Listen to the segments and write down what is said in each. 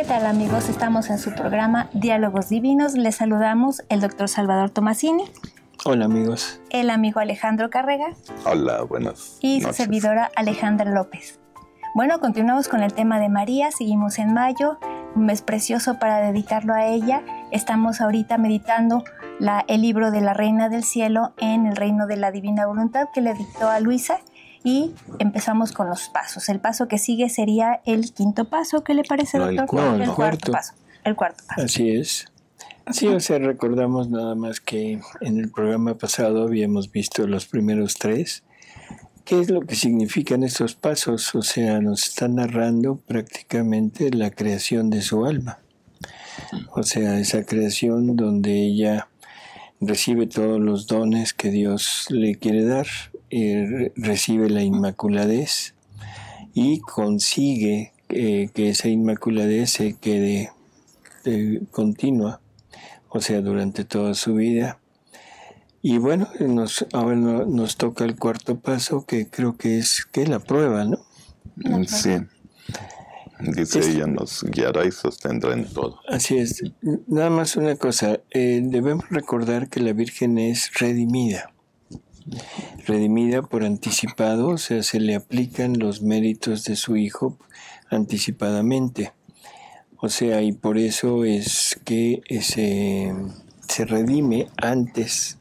¿Qué tal, amigos? Estamos en su programa Diálogos Divinos. Les saludamos el doctor Salvador Tomasini. Hola, amigos. El amigo Alejandro Carrega. Hola, buenas y noches. Su servidora Alejandra López. Bueno, continuamos con el tema de María. Seguimos en mayo, un mes precioso para dedicarlo a ella. Estamos ahorita meditando el libro de la Reina del Cielo en el Reino de la Divina Voluntad que le dictó a Luisa. Y empezamos con los pasos. El paso que sigue sería el quinto paso. ¿Qué le parece, doctor? El cuarto paso. El cuarto paso. Así es. Sí, o sea, recordamos nada más que en el programa pasado habíamos visto los primeros tres. ¿Qué es lo que significan estos pasos? O sea, nos está narrando prácticamente la creación de su alma. O sea, esa creación donde ella recibe todos los dones que Dios le quiere dar, recibe la inmaculadez y consigue que esa inmaculadez se quede continua, o sea, durante toda su vida. Y bueno, ahora nos toca el cuarto paso, que creo que es la prueba, ¿no? Sí. Dice ella, nos guiará y sostendrá en todo. Así es. Nada más una cosa, debemos recordar que la Virgen es redimida por anticipado, o sea, se le aplican los méritos de su Hijo anticipadamente. O sea, y por eso es que se redime antes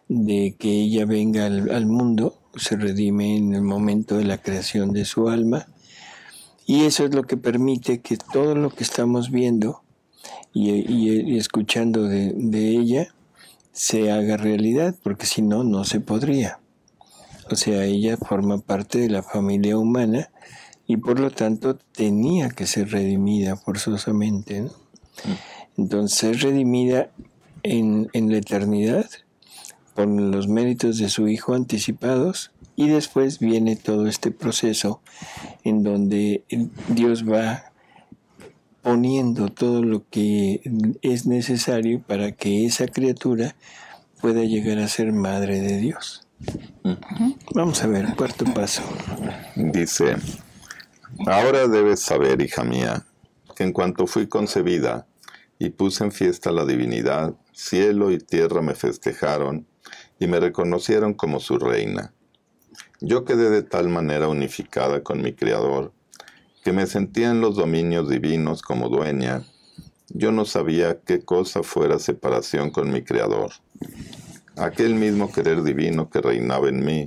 de que ella venga al mundo, se redime en el momento de la creación de su alma. Y eso es lo que permite que todo lo que estamos viendo y escuchando de ella se haga realidad, porque si no, no se podría. O sea, ella forma parte de la familia humana y por lo tanto tenía que ser redimida forzosamente, ¿no? Entonces, redimida en la eternidad por los méritos de su Hijo anticipados, y después viene todo este proceso en donde Dios va poniendo todo lo que es necesario para que esa criatura pueda llegar a ser madre de Dios. Vamos a ver, cuarto paso. Dice, ahora debes saber, hija mía, que en cuanto fui concebida y puse en fiesta la divinidad, cielo y tierra me festejaron y me reconocieron como su reina. Yo quedé de tal manera unificada con mi Creador, que me sentía en los dominios divinos como dueña. Yo no sabía qué cosa fuera separación con mi Creador. Aquel mismo querer divino que reinaba en mí,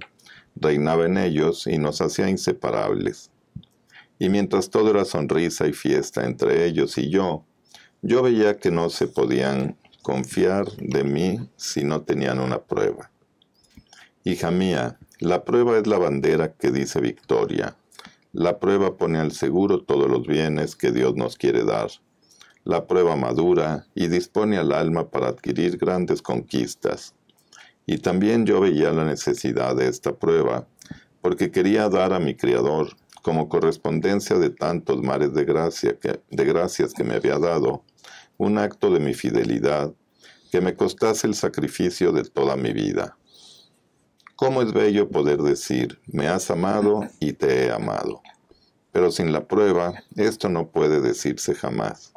reinaba en ellos y nos hacía inseparables. Y mientras todo era sonrisa y fiesta entre ellos y yo veía que no se podían confiar de mí si no tenían una prueba. Hija mía, la prueba es la bandera que dice victoria. La prueba pone al seguro todos los bienes que Dios nos quiere dar. La prueba madura y dispone al alma para adquirir grandes conquistas. Y también yo veía la necesidad de esta prueba, porque quería dar a mi Creador, como correspondencia de tantos mares de gracias que me había dado, un acto de mi fidelidad que me costase el sacrificio de toda mi vida. ¿Cómo es bello poder decir, me has amado y te he amado? Pero sin la prueba, esto no puede decirse jamás.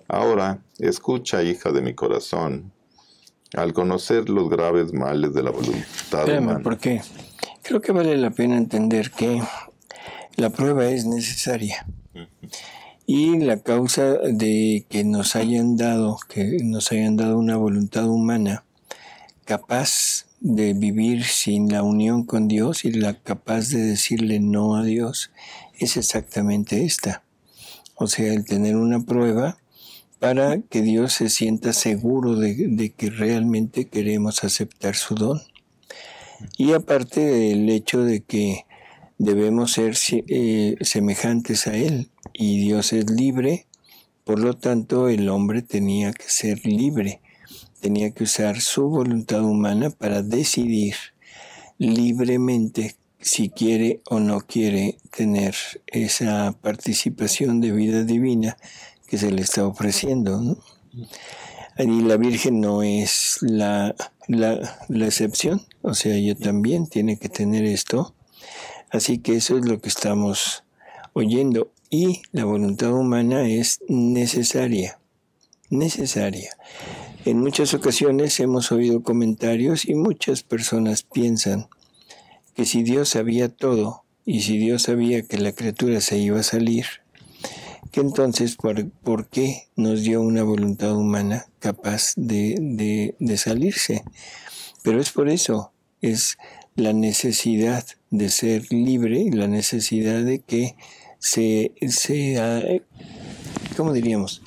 Ahora, escucha, hija de mi corazón, al conocer los graves males de la voluntad humana. Porque creo que vale la pena entender que la prueba es necesaria. Y la causa de que nos hayan dado una voluntad humana capaz de vivir sin la unión con Dios y la capaz de decirle no a Dios es exactamente esta. O sea, el tener una prueba para que Dios se sienta seguro de que realmente queremos aceptar su don. Y aparte del hecho de que debemos ser semejantes a Él, y Dios es libre, por lo tanto el hombre tenía que ser libre. Tenía que usar su voluntad humana para decidir libremente si quiere o no quiere tener esa participación de vida divina que se le está ofreciendo, ¿no? Y la Virgen no es la excepción, o sea, ella también tiene que tener esto. Así que eso es lo que estamos oyendo. y la voluntad humana es necesaria. En muchas ocasiones hemos oído comentarios y muchas personas piensan que si Dios sabía todo y si Dios sabía que la criatura se iba a salir, que entonces ¿por qué nos dio una voluntad humana capaz de salirse? Pero es por eso, es la necesidad de ser libre y la necesidad de que ¿cómo diríamos?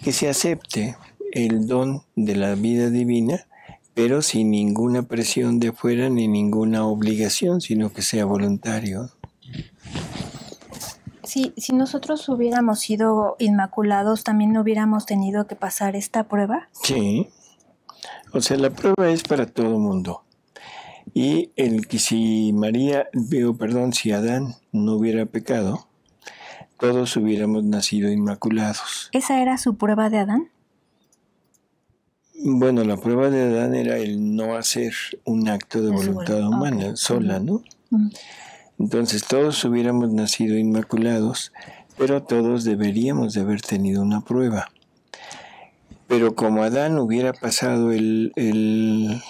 Que se acepte el don de la vida divina, pero sin ninguna presión de afuera ni ninguna obligación, sino que sea voluntario. Si nosotros hubiéramos sido inmaculados, ¿también no hubiéramos tenido que pasar esta prueba? Sí. O sea, la prueba es para todo mundo. Y si Adán no hubiera pecado, todos hubiéramos nacido inmaculados. ¿Esa era su prueba de Adán? Bueno, la prueba de Adán era el no hacer un acto de voluntad humana sola, ¿no? Uh-huh. Entonces todos hubiéramos nacido inmaculados, pero todos deberíamos de haber tenido una prueba. Pero como Adán hubiera pasado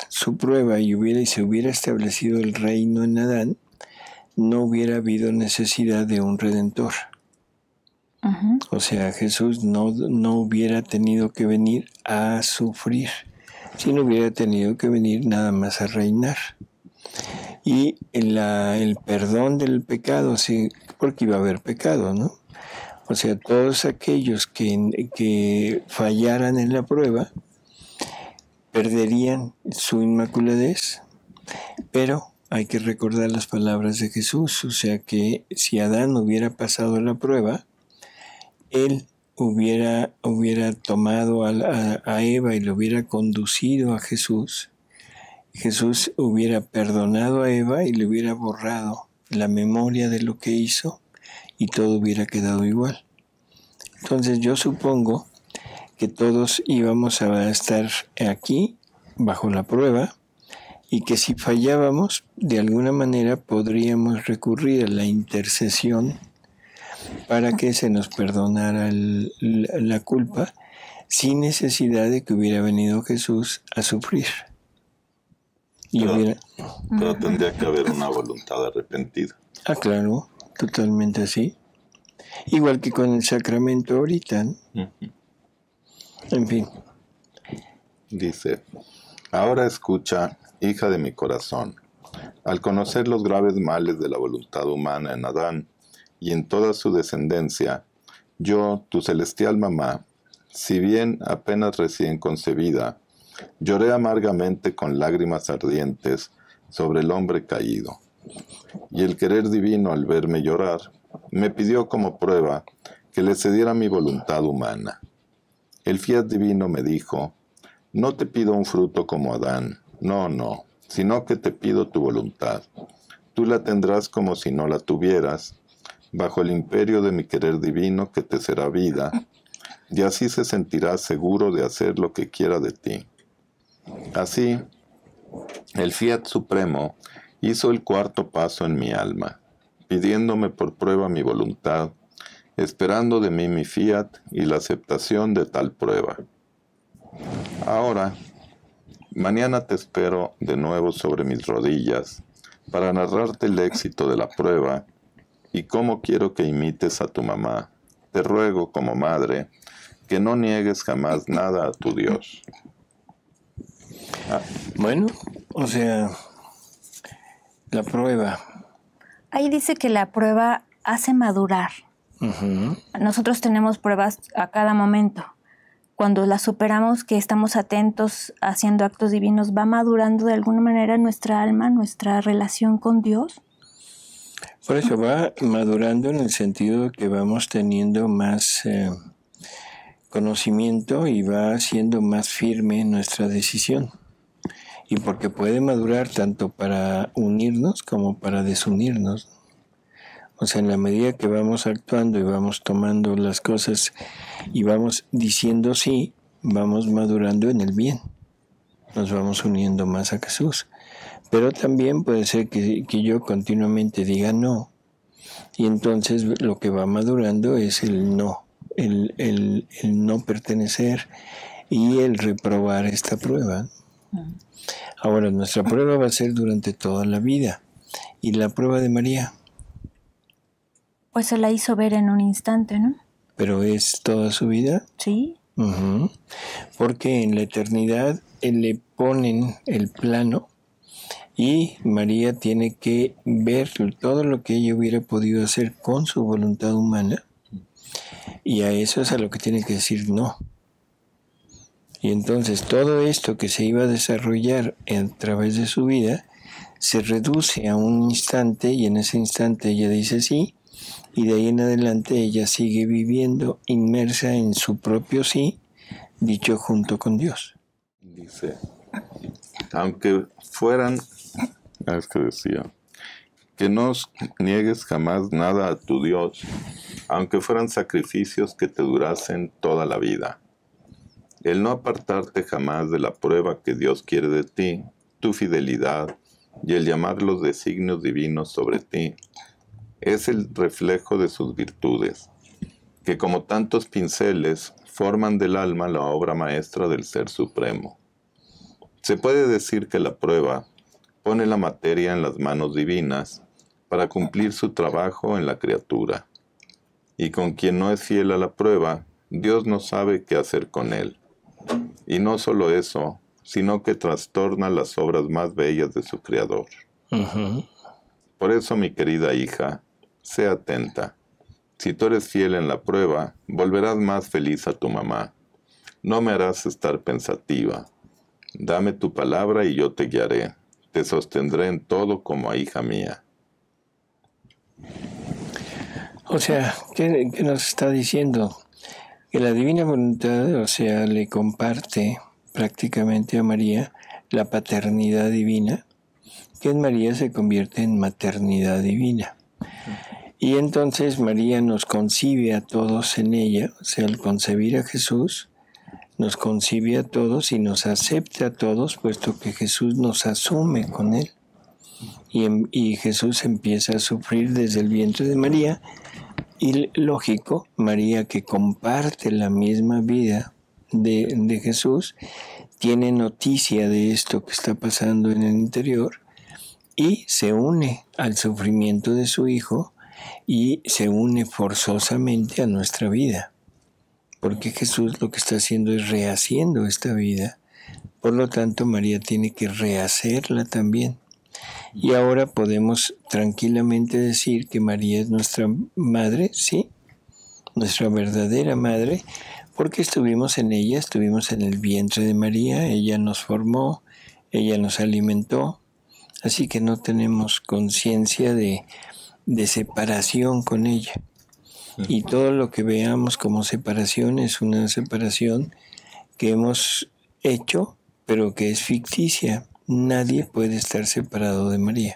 su prueba y se hubiera establecido el reino en Adán, no hubiera habido necesidad de un redentor. Uh-huh. O sea, Jesús no hubiera tenido que venir a sufrir, sino hubiera tenido que venir nada más a reinar. Y el perdón del pecado, sí, porque iba a haber pecado, ¿no? O sea, todos aquellos que fallaran en la prueba perderían su inmaculadez, pero hay que recordar las palabras de Jesús, o sea que si Adán hubiera pasado la prueba, él hubiera tomado a Eva y lo hubiera conducido a Jesús. Jesús hubiera perdonado a Eva y le hubiera borrado la memoria de lo que hizo y todo hubiera quedado igual. Entonces yo supongo que todos íbamos a estar aquí bajo la prueba y que si fallábamos, de alguna manera podríamos recurrir a la intercesión para que se nos perdonara la culpa sin necesidad de que hubiera venido Jesús a sufrir. Pero tendría que haber una voluntad arrepentida. Ah, claro, totalmente así. Igual que con el sacramento ahorita, ¿no? Uh-huh. En fin. Dice, ahora escucha, hija de mi corazón, al conocer los graves males de la voluntad humana en Adán y en toda su descendencia, yo, tu celestial mamá, si bien apenas recién concebida, lloré amargamente con lágrimas ardientes sobre el hombre caído. Y el querer divino al verme llorar, me pidió como prueba que le cediera mi voluntad humana. El fiat divino me dijo, no te pido un fruto como Adán, no, sino que te pido tu voluntad. Tú la tendrás como si no la tuvieras, bajo el imperio de mi querer divino que te será vida, y así se sentirá seguro de hacer lo que quiera de ti. Así, el fiat supremo hizo el cuarto paso en mi alma, pidiéndome por prueba mi voluntad, esperando de mí mi fiat y la aceptación de tal prueba. Ahora, mañana te espero de nuevo sobre mis rodillas para narrarte el éxito de la prueba y cómo quiero que imites a tu mamá. Te ruego como madre que no niegues jamás nada a tu Dios. Bueno, o sea, la prueba. Ahí dice que la prueba hace madurar. Uh-huh. Nosotros tenemos pruebas a cada momento. Cuando las superamos, que estamos atentos haciendo actos divinos, ¿va madurando de alguna manera nuestra alma, nuestra relación con Dios? Por eso va madurando en el sentido de que vamos teniendo más conocimiento y va siendo más firme nuestra decisión. Y porque puede madurar tanto para unirnos como para desunirnos. O sea, en la medida que vamos actuando y vamos tomando las cosas y vamos diciendo sí, vamos madurando en el bien. Nos vamos uniendo más a Jesús. Pero también puede ser que yo continuamente diga no Y entonces lo que va madurando es el no, el no pertenecer y el reprobar esta prueba. Ahora, nuestra prueba va a ser durante toda la vida. ¿Y la prueba de María? Pues se la hizo ver en un instante, ¿no? ¿Pero es toda su vida? Sí. Uh-huh. Porque en la eternidad le ponen el plano y María tiene que ver todo lo que ella hubiera podido hacer con su voluntad humana, y a eso es a lo que tiene que decir no. Y entonces todo esto que se iba a desarrollar a través de su vida se reduce a un instante, y en ese instante ella dice sí, y de ahí en adelante ella sigue viviendo inmersa en su propio sí, dicho junto con Dios. Dice, aunque fueran, es que decía, que no niegues jamás nada a tu Dios, aunque fueran sacrificios que te durasen toda la vida. El no apartarte jamás de la prueba que Dios quiere de ti, tu fidelidad y el llamar los designios divinos sobre ti, es el reflejo de sus virtudes, que como tantos pinceles forman del alma la obra maestra del Ser Supremo. Se puede decir que la prueba pone la materia en las manos divinas para cumplir su trabajo en la criatura, y con quien no es fiel a la prueba, Dios no sabe qué hacer con él. Y no solo eso, sino que trastorna las obras más bellas de su Creador. Uh-huh. Por eso, mi querida hija, sé atenta. Si tú eres fiel en la prueba, volverás más feliz a tu mamá. No me harás estar pensativa. Dame tu palabra y yo te guiaré. Te sostendré en todo como a hija mía. O sea, ¿qué nos está diciendo? Que la divina voluntad, o sea, le comparte prácticamente a María la paternidad divina, que en María se convierte en maternidad divina. Y entonces María nos concibe a todos en ella, o sea, al concebir a Jesús, nos concibe a todos y nos acepta a todos, puesto que Jesús nos asume con él. Y Jesús empieza a sufrir desde el vientre de María. Y lógico, María, que comparte la misma vida de Jesús, tiene noticia de esto que está pasando en el interior y se une al sufrimiento de su hijo y se une forzosamente a nuestra vida. Porque Jesús lo que está haciendo es rehaciendo esta vida. Por lo tanto, María tiene que rehacerla también. Y ahora podemos tranquilamente decir que María es nuestra madre, sí, nuestra verdadera madre, porque estuvimos en ella, estuvimos en el vientre de María, ella nos formó, ella nos alimentó, así que no tenemos conciencia de separación con ella. Y todo lo que veamos como separación es una separación que hemos hecho, pero que es ficticia. Nadie puede estar separado de María.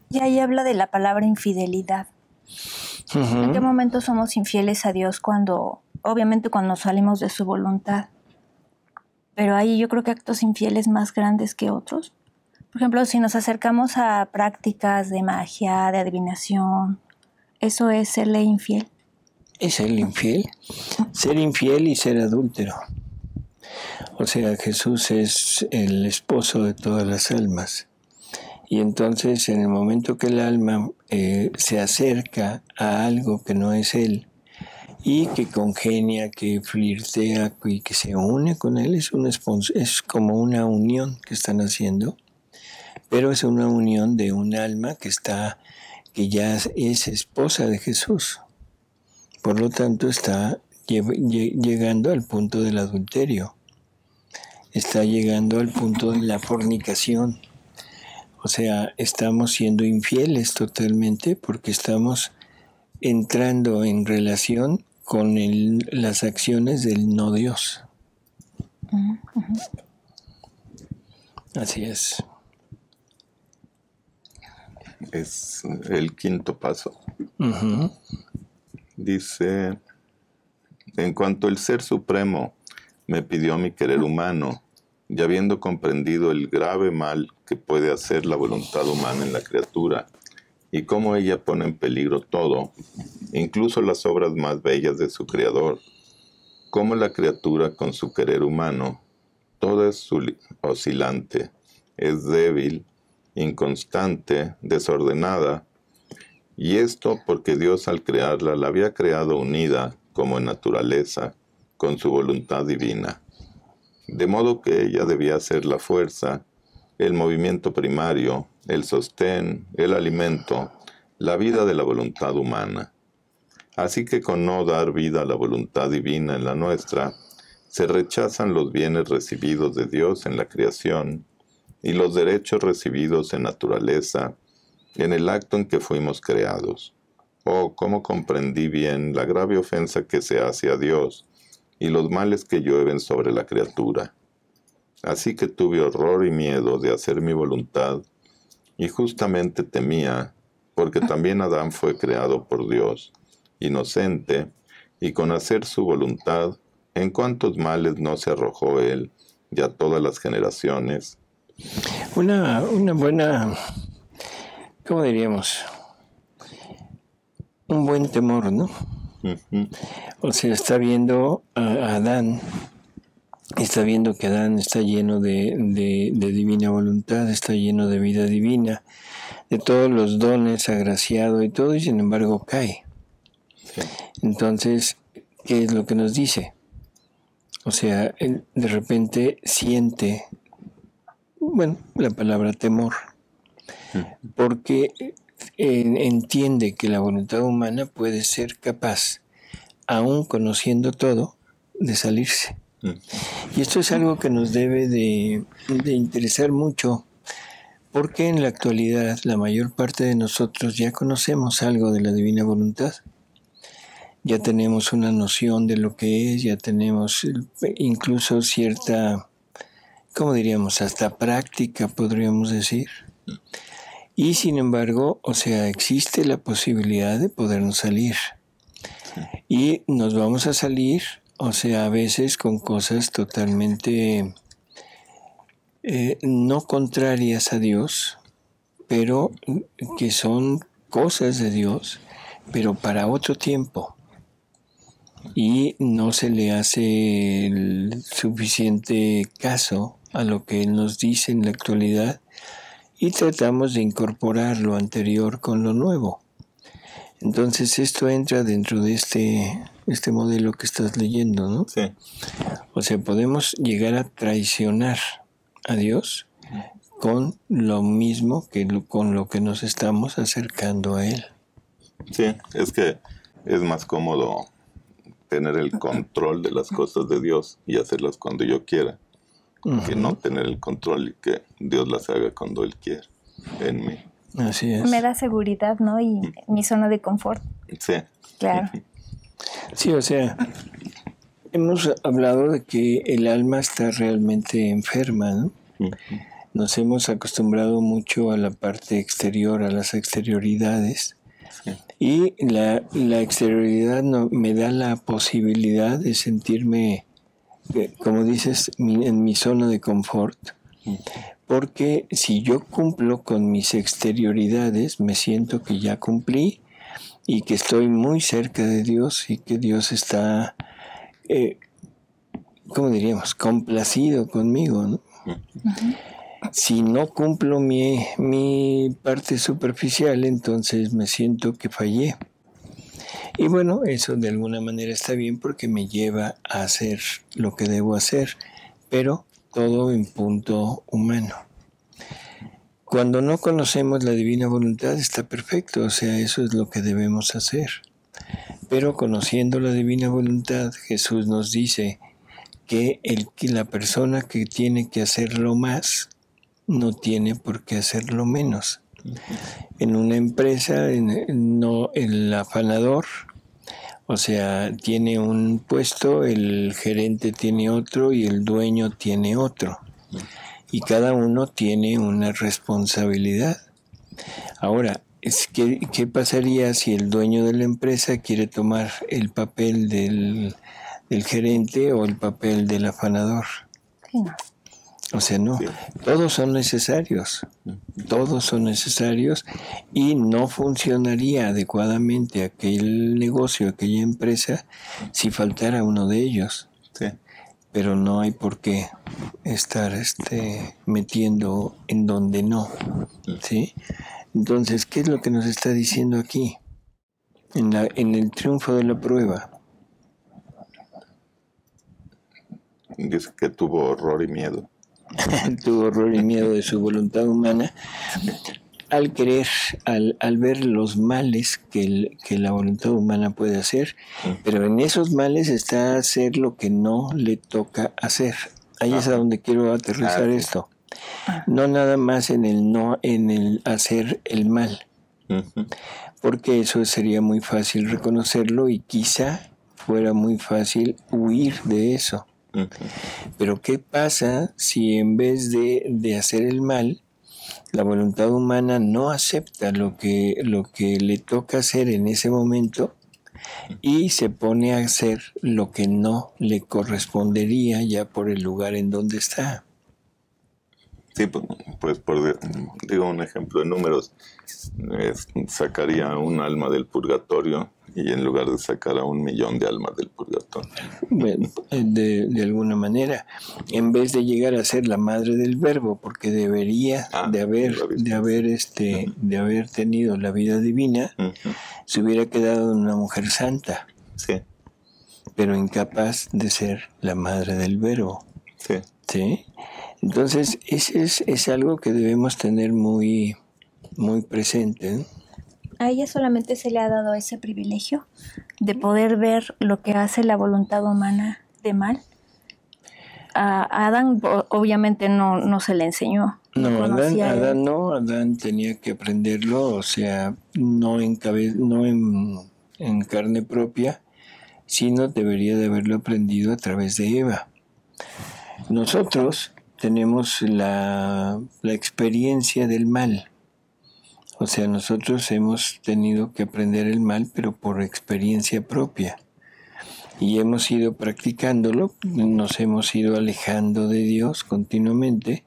Y ahí habla de la palabra infidelidad. Uh-huh. ¿En qué momento somos infieles a Dios? Obviamente cuando salimos de su voluntad. Pero ahí yo creo que actos infieles más grandes que otros. Por ejemplo, si nos acercamos a prácticas de magia, de adivinación, ¿eso es serle infiel? ¿Es serle infiel? Ser infiel y ser adúltero. O sea, Jesús es el esposo de todas las almas. Y entonces, en el momento que el alma se acerca a algo que no es él, y que congenia, que flirtea y que se une con él, es como una unión que están haciendo, pero es una unión de un alma que ya es esposa de Jesús. Por lo tanto, está llegando al punto del adulterio. Está llegando al punto de la fornicación. O sea, estamos siendo infieles totalmente porque estamos entrando en relación con las acciones del no Dios. Uh-huh. Así es. Es el quinto paso. Uh-huh. Dice, en cuanto el Ser Supremo me pidió mi querer humano, y habiendo comprendido el grave mal que puede hacer la voluntad humana en la criatura, y cómo ella pone en peligro todo, incluso las obras más bellas de su Creador. Cómo la criatura con su querer humano, toda es oscilante, es débil, inconstante, desordenada, y esto porque Dios al crearla la había creado unida, como en naturaleza, con su voluntad divina. De modo que ella debía ser la fuerza, el movimiento primario, el sostén, el alimento, la vida de la voluntad humana. Así que con no dar vida a la voluntad divina en la nuestra, se rechazan los bienes recibidos de Dios en la creación y los derechos recibidos en naturaleza, en el acto en que fuimos creados. Oh, cómo comprendí bien la grave ofensa que se hace a Dios y los males que llueven sobre la criatura. Así que tuve horror y miedo de hacer mi voluntad, y justamente temía, porque también Adán fue creado por Dios, inocente, y con hacer su voluntad, en cuántos males no se arrojó él, y a todas las generaciones. Una buena, ¿cómo diríamos? Un buen temor, ¿no? Uh-huh. O sea, está viendo a Adán, está viendo que Adán está lleno de divina voluntad, está lleno de vida divina, de todos los dones, agraciado y todo, y sin embargo cae. Sí. Entonces, ¿qué es lo que nos dice? O sea, él de repente siente, bueno, la palabra temor, porque entiende que la voluntad humana puede ser capaz, aún conociendo todo, de salirse. Y esto es algo que nos debe de interesar mucho, porque en la actualidad la mayor parte de nosotros ya conocemos algo de la divina voluntad. Ya tenemos una noción de lo que es, ya tenemos incluso cierta, ¿cómo diríamos? Hasta práctica, podríamos decir. Y sin embargo, o sea, existe la posibilidad de podernos salir. Y nos vamos a salir, o sea, a veces con cosas totalmente no contrarias a Dios, pero que son cosas de Dios, pero para otro tiempo. Y no se le hace el suficiente caso a lo que Él nos dice en la actualidad y tratamos de incorporar lo anterior con lo nuevo. Entonces esto entra dentro de este modelo que estás leyendo, ¿no? Sí. O sea, podemos llegar a traicionar a Dios con lo mismo que con lo que nos estamos acercando a Él. Sí, es que es más cómodo tener el control de las cosas de Dios y hacerlas cuando yo quiera, que no tener el control y que Dios las haga cuando Él quiera en mí. Así es. Me da seguridad, ¿no? Y mi zona de confort. Sí. Claro. Sí, o sea, hemos hablado de que el alma está realmente enferma, ¿no? Nos hemos acostumbrado mucho a la parte exterior, a las exterioridades. Sí. Y la exterioridad me da la posibilidad de sentirme, como dices, en mi zona de confort. Porque si yo cumplo con mis exterioridades, me siento que ya cumplí y que estoy muy cerca de Dios y que Dios está, ¿cómo diríamos?, complacido conmigo, ¿no? Si no cumplo mi parte superficial, entonces me siento que fallé. Y bueno, eso de alguna manera está bien porque me lleva a hacer lo que debo hacer, pero todo en punto humano. Cuando no conocemos la divina voluntad está perfecto, o sea, eso es lo que debemos hacer. Pero conociendo la divina voluntad, Jesús nos dice que la persona que tiene que hacerlo más no tiene por qué hacerlo menos. En una empresa, el afanador, o sea, tiene un puesto, el gerente tiene otro y el dueño tiene otro. Y cada uno tiene una responsabilidad. Ahora, ¿qué pasaría si el dueño de la empresa quiere tomar el papel del gerente o el papel del afanador? Sí, no. O sea, no, Sí. todos son necesarios. todos son necesarios y no funcionaría adecuadamente aquel negocio, aquella empresa, si faltara uno de ellos. Sí. Pero no hay por qué estar metiendo en donde no, ¿sí? Entonces, ¿qué es lo que nos está diciendo aquí? En el triunfo de la prueba. Dice que tuvo horror y miedo. Tuvo horror y miedo de su voluntad humana al querer, al ver los males que la voluntad humana puede hacer, pero en esos males está hacer lo que no le toca hacer. Ahí es a donde quiero aterrizar esto. No nada más en el hacer el mal, porque eso sería muy fácil reconocerlo y quizá fuera muy fácil huir de eso. Pero ¿qué pasa si en vez de hacer el mal, la voluntad humana no acepta lo que le toca hacer en ese momento y se pone a hacer lo que no le correspondería ya por el lugar en donde está? Sí, pues digo un ejemplo de números, sacaría un alma del purgatorio y en lugar de sacar a 1,000,000 de almas del purgatorio. Bueno, de alguna manera, en vez de llegar a ser la madre del verbo, porque debería de haber tenido la vida divina, se hubiera quedado en una mujer santa, sí, pero incapaz de ser la madre del verbo. Sí. ¿Sí? Entonces, ese es algo que debemos tener muy, muy presente, ¿eh? A ella solamente se le ha dado ese privilegio de poder ver lo que hace la voluntad humana de mal. A Adán obviamente no se le enseñó. No, Adán tenía que aprenderlo, o sea, no en carne propia, sino debería de haberlo aprendido a través de Eva. Nosotros tenemos la experiencia del mal. O sea, nosotros hemos tenido que aprender el mal, pero por experiencia propia. Y hemos ido practicándolo, nos hemos ido alejando de Dios continuamente,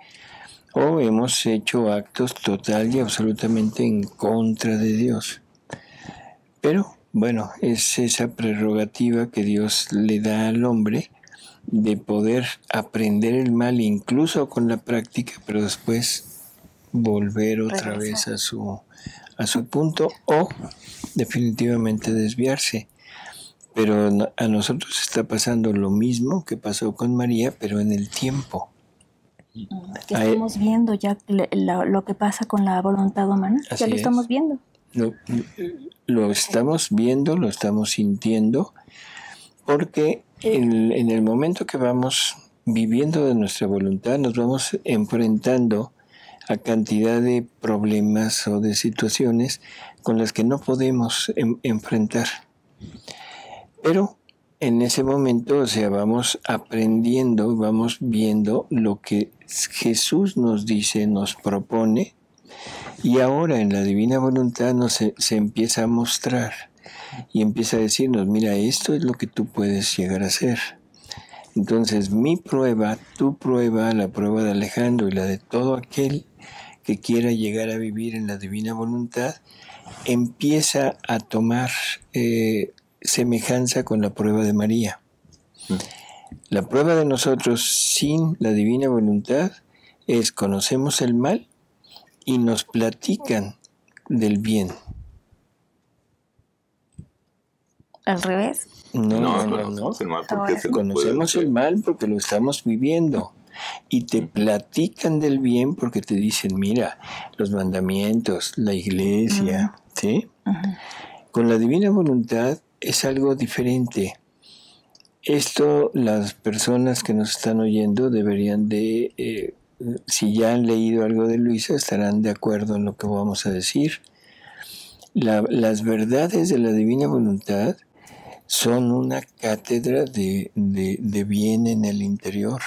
o hemos hecho actos total y absolutamente en contra de Dios. Pero, bueno, es esa prerrogativa que Dios le da al hombre de poder aprender el mal incluso con la práctica, pero después volver otra vez a su punto o definitivamente desviarse. Pero a nosotros está pasando lo mismo que pasó con María, pero en el tiempo. Estamos viendo ya lo que pasa con la voluntad humana. Ya lo estamos viendo. Lo estamos viendo, lo estamos sintiendo, porque en el momento que vamos viviendo de nuestra voluntad, nos vamos enfrentando a cantidad de problemas o de situaciones con las que no podemos enfrentar. Pero en ese momento, o sea, vamos aprendiendo, vamos viendo lo que Jesús nos dice, nos propone, y ahora en la divina voluntad se empieza a mostrar y empieza a decirnos, mira, esto es lo que tú puedes llegar a hacer. Entonces mi prueba, tu prueba, la prueba de Alejandro y la de todo aquel que quiera llegar a vivir en la divina voluntad, empieza a tomar semejanza con la prueba de María. La prueba de nosotros sin la divina voluntad es conocemos el mal y nos platican del bien. ¿Al revés? No. Conocemos el mal porque lo estamos viviendo. Y te platican del bien porque te dicen, mira, los mandamientos, la iglesia, ¿sí? Con la divina voluntad es algo diferente. Esto las personas que nos están oyendo deberían de, si ya han leído algo de Luisa, estarán de acuerdo en lo que vamos a decir. Las verdades de la divina voluntad son una cátedra de bien en el interior.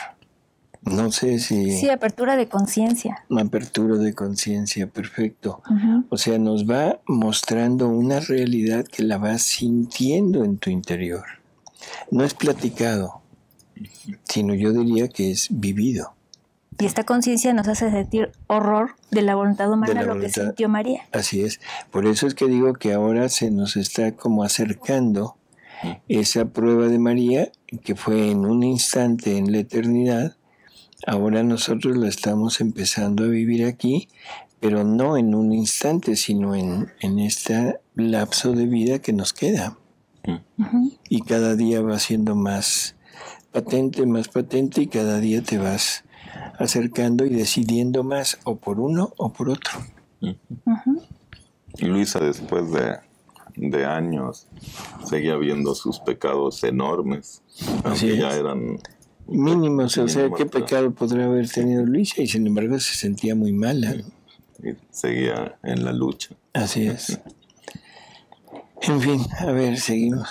No sé si... Sí, apertura de conciencia. Apertura de conciencia, perfecto. O sea, nos va mostrando una realidad que la vas sintiendo en tu interior. No es platicado, sino yo diría que es vivido. Y esta conciencia nos hace sentir horror de la voluntad humana, lo que sintió María. Así es. Por eso es que digo que ahora se nos está como acercando esa prueba de María, que fue en un instante en la eternidad. Ahora nosotros la estamos empezando a vivir aquí, pero no en un instante, sino en este lapso de vida que nos queda. Y cada día va siendo más patente, y cada día te vas acercando y decidiendo más, o por uno o por otro. Y Luisa, después de años, seguía viendo sus pecados enormes, aunque ya eran mínimos. O sea, ¿qué pecado podría haber tenido Luisa? Y sin embargo se sentía muy mala. Y seguía en la lucha. Así es. En fin, a ver, seguimos.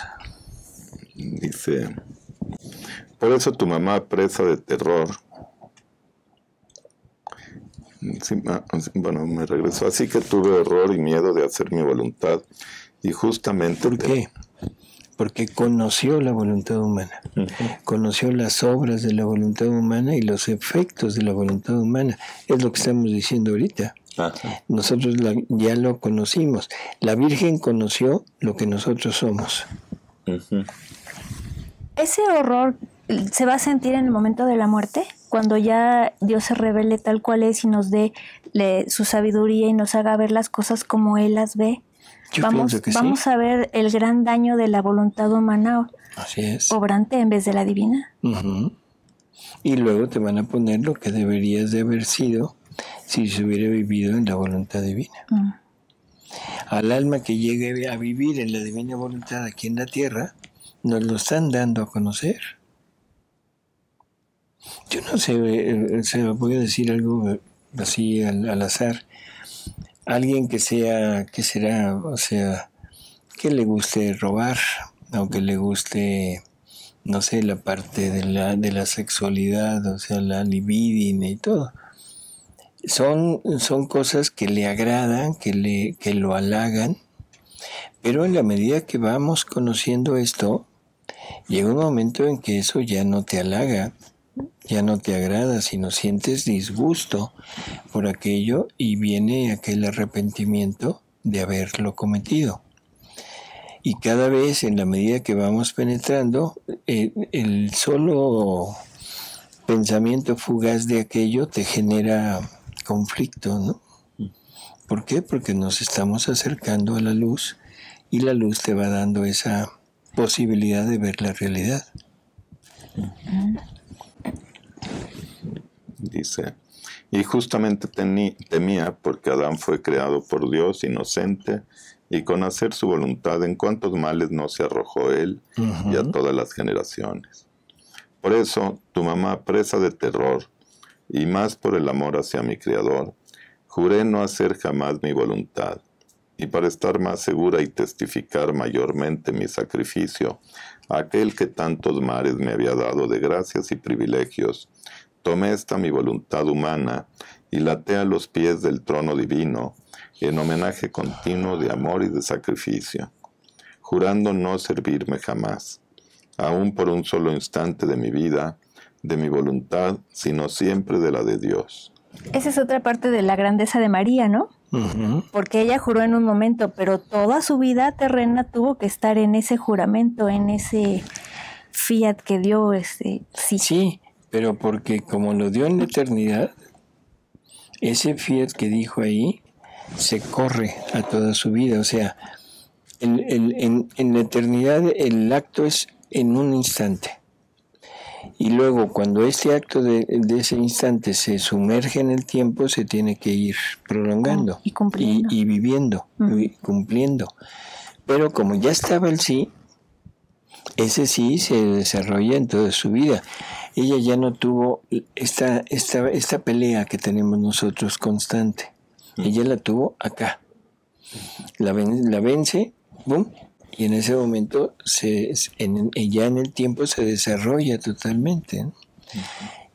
Dice, por eso tu mamá, presa de terror, bueno, me regresó, así que tuve horror y miedo de hacer mi voluntad, y justamente... ¿Por qué? Porque conoció la voluntad humana, conoció las obras de la voluntad humana y los efectos de la voluntad humana. Es lo que estamos diciendo ahorita. Nosotros ya lo conocimos. La Virgen conoció lo que nosotros somos. ¿Ese horror se va a sentir en el momento de la muerte? Cuando ya Dios se revele tal cual es y nos dé su sabiduría y nos haga ver las cosas como Él las ve. Vamos a ver el gran daño de la voluntad humana. Así es. Obrante en vez de la divina. Y luego te van a poner lo que deberías de haber sido si se hubiera vivido en la voluntad divina. Al alma que llegue a vivir en la divina voluntad aquí en la tierra, nos lo están dando a conocer. Yo no sé, voy a decir algo así al azar. Alguien que sea, ¿qué será? O sea, que le guste robar, o que le guste, no sé, la parte de la sexualidad, o sea, la libidine y todo. Son cosas que le agradan, que lo halagan, pero en la medida que vamos conociendo esto, llega un momento en que eso ya no te halaga, ya no te agrada, sino sientes disgusto por aquello y viene aquel arrepentimiento de haberlo cometido. Y cada vez, en la medida que vamos penetrando, el solo pensamiento fugaz de aquello te genera conflicto, ¿no? ¿Por qué? Porque nos estamos acercando a la luz y la luz te va dando esa posibilidad de ver la realidad. Dice, y justamente temía porque Adán fue creado por Dios inocente y con hacer su voluntad en cuantos males no se arrojó él y a todas las generaciones. Por eso tu mamá, presa de terror y más por el amor hacia mi Creador, juré no hacer jamás mi voluntad, y para estar más segura y testificar mayormente mi sacrificio a aquel que tantos mares me había dado de gracias y privilegios, tomé esta mi voluntad humana y la até a los pies del trono divino en homenaje continuo de amor y de sacrificio, jurando no servirme jamás, aun por un solo instante de mi vida, de mi voluntad, sino siempre de la de Dios. Esa es otra parte de la grandeza de María, ¿no? Porque ella juró en un momento, pero toda su vida terrena tuvo que estar en ese juramento, en ese fiat que dio, Sí, pero porque como lo dio en la eternidad, ese fiat que dijo ahí se corre a toda su vida. O sea, en la eternidad el acto es en un instante. Y luego cuando este acto de ese instante se sumerge en el tiempo, se tiene que ir prolongando y viviendo, y cumpliendo. Pero como ya estaba el sí, ese sí se desarrolla en toda su vida. Ella ya no tuvo esta pelea que tenemos nosotros constante. Ella la tuvo acá. La vence, ¡bum! Y en ese momento, ya en el tiempo se desarrolla totalmente, ¿no?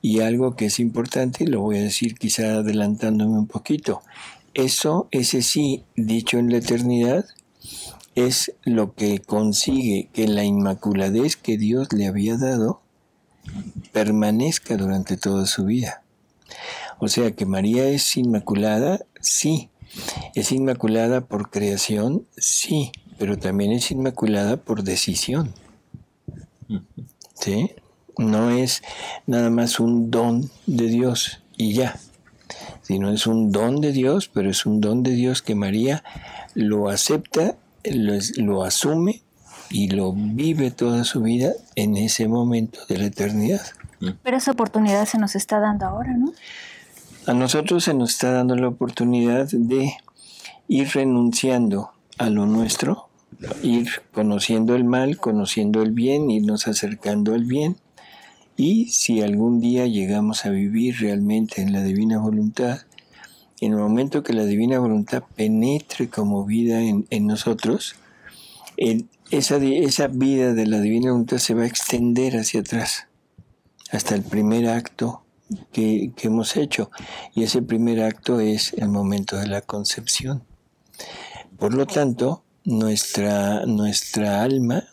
Y algo que es importante, y lo voy a decir quizá adelantándome un poquito, ese sí, dicho en la eternidad, es lo que consigue que la inmaculadez que Dios le había dado permanezca durante toda su vida. O sea que María es inmaculada, sí. ¿Es inmaculada por creación? Sí, pero también es inmaculada por decisión. ¿Sí? No es nada más un don de Dios y ya, sino es un don de Dios, pero es un don de Dios que María lo acepta, lo asume y lo vive toda su vida en ese momento de la eternidad. Pero esa oportunidad se nos está dando ahora, ¿no? A nosotros se nos está dando la oportunidad de ir renunciando a lo nuestro, ir conociendo el mal, conociendo el bien, irnos acercando al bien. Y si algún día llegamos a vivir realmente en la divina voluntad, en el momento que la divina voluntad penetre como vida en nosotros, esa vida de la divina voluntad se va a extender hacia atrás, hasta el primer acto que hemos hecho. Y ese primer acto es el momento de la concepción. Por lo tanto, nuestra alma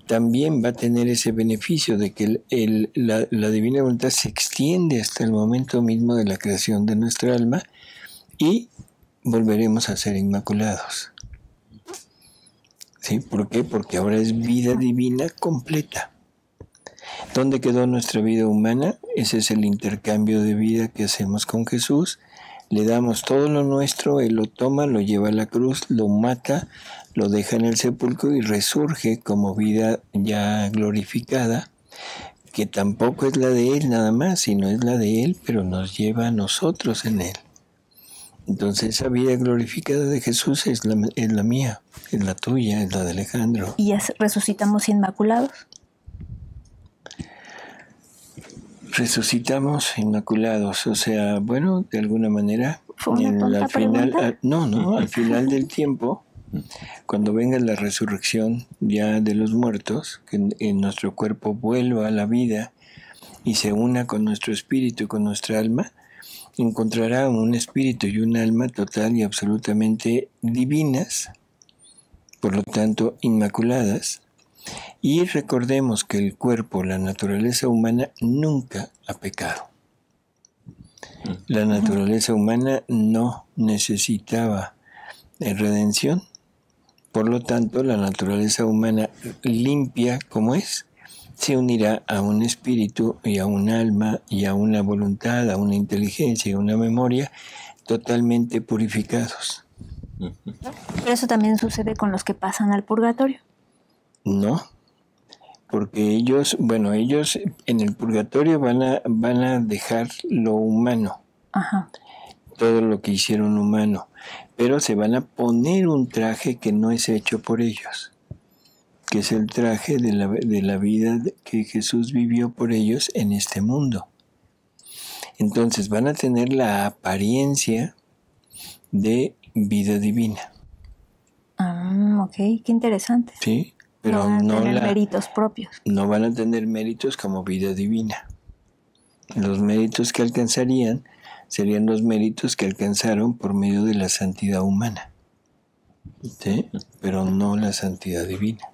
también va a tener ese beneficio de que la divina voluntad se extiende hasta el momento mismo de la creación de nuestra alma y volveremos a ser inmaculados. ¿Sí? ¿Por qué? Porque ahora es vida divina completa. ¿Dónde quedó nuestra vida humana? Ese es el intercambio de vida que hacemos con Jesús. Le damos todo lo nuestro, Él lo toma, lo lleva a la cruz, lo mata, lo deja en el sepulcro y resurge como vida ya glorificada, que tampoco es la de Él nada más, sino es la de Él, pero nos lleva a nosotros en Él. Entonces esa vida glorificada de Jesús es la mía, es la tuya, es la de Alejandro. ¿Y ya resucitamos inmaculados? Resucitamos inmaculados, o sea, bueno, de alguna manera, al final, al final del tiempo, cuando venga la resurrección ya de los muertos, que en nuestro cuerpo vuelva a la vida y se una con nuestro espíritu y con nuestra alma, encontrará un espíritu y un alma total y absolutamente divinas, por lo tanto inmaculadas. Y recordemos que el cuerpo, la naturaleza humana, nunca ha pecado. La naturaleza humana no necesitaba redención. Por lo tanto, la naturaleza humana limpia como es, se unirá a un espíritu y a un alma y a una voluntad, a una inteligencia y a una memoria totalmente purificados. Pero eso también sucede con los que pasan al purgatorio. No, porque ellos en el purgatorio van a dejar lo humano, Ajá. todo lo que hicieron humano, pero se van a poner un traje que no es hecho por ellos, que es el traje de la vida que Jesús vivió por ellos en este mundo. Entonces van a tener la apariencia de vida divina. Ok, qué interesante. Sí. Pero no van a tener méritos propios. No van a tener méritos como vida divina. Los méritos que alcanzarían serían los méritos que alcanzaron por medio de la santidad humana. ¿Sí? Pero no la santidad divina.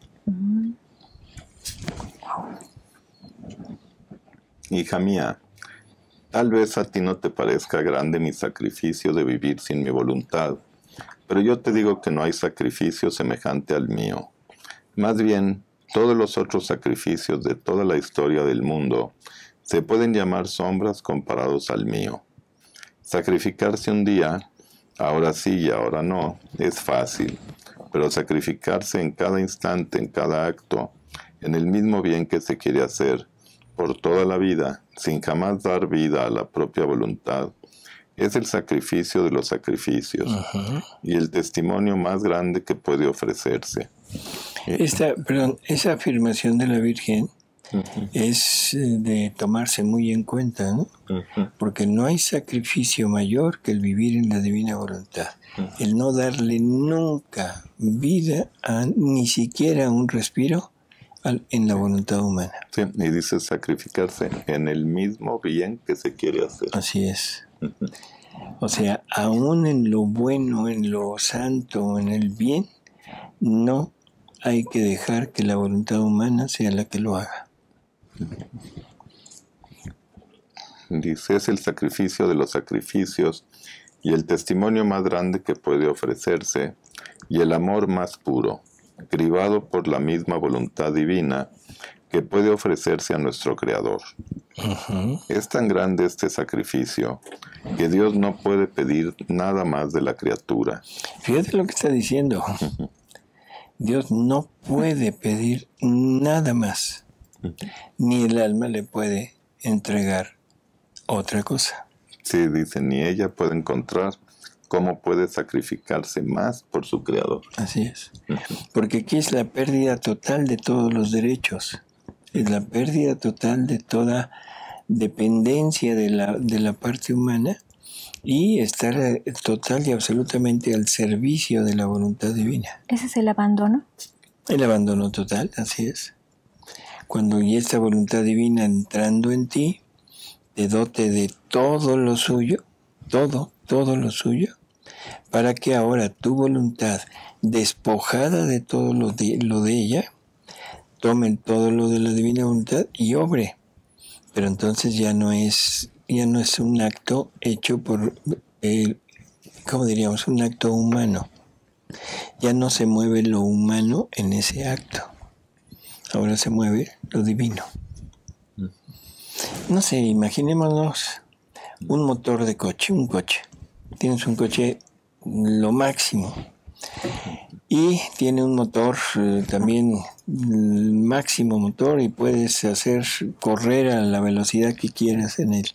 Hija mía, tal vez a ti no te parezca grande mi sacrificio de vivir sin mi voluntad, pero yo te digo que no hay sacrificio semejante al mío. Más bien, todos los otros sacrificios de toda la historia del mundo se pueden llamar sombras comparados al mío. Sacrificarse un día, ahora sí y ahora no, es fácil, pero sacrificarse en cada instante, en cada acto, en el mismo bien que se quiere hacer, por toda la vida, sin jamás dar vida a la propia voluntad, es el sacrificio de los sacrificios y el testimonio más grande que puede ofrecerse. Esa afirmación de la Virgen es de tomarse muy en cuenta, ¿no? Porque no hay sacrificio mayor que el vivir en la divina voluntad. El no darle nunca vida a ni siquiera un respiro en la voluntad humana. Sí, y dice sacrificarse en el mismo bien que se quiere hacer. Así es. O sea, aún en lo bueno, en lo santo, en el bien, no hay que dejar que la voluntad humana sea la que lo haga. Dice, es el sacrificio de los sacrificios y el testimonio más grande que puede ofrecerse y el amor más puro, cribado por la misma voluntad divina que puede ofrecerse a nuestro Creador. Es tan grande este sacrificio que Dios no puede pedir nada más de la criatura. Fíjate lo que está diciendo. Dios no puede pedir nada más, ni el alma le puede entregar otra cosa. Sí, dice, ni ella puede encontrar cómo puede sacrificarse más por su Creador. Así es. Porque aquí es la pérdida total de todos los derechos. Es la pérdida total de toda dependencia de la parte humana y estar total y absolutamente al servicio de la voluntad divina. ¿Ese es el abandono? El abandono total, así es. Cuando y esta voluntad divina entrando en ti, te dote de todo lo suyo, todo lo suyo, para que ahora tu voluntad, despojada de todo lo de ella, tome todo lo de la divina voluntad y obre. Pero entonces ya no es un acto hecho por, ¿cómo diríamos? Un acto humano. Ya no se mueve lo humano en ese acto. Ahora se mueve lo divino. No sé, imaginémonos un motor de coche, un coche. Tienes un coche lo máximo. Y tiene un motor también, máximo motor, y puedes hacer correr a la velocidad que quieras en él.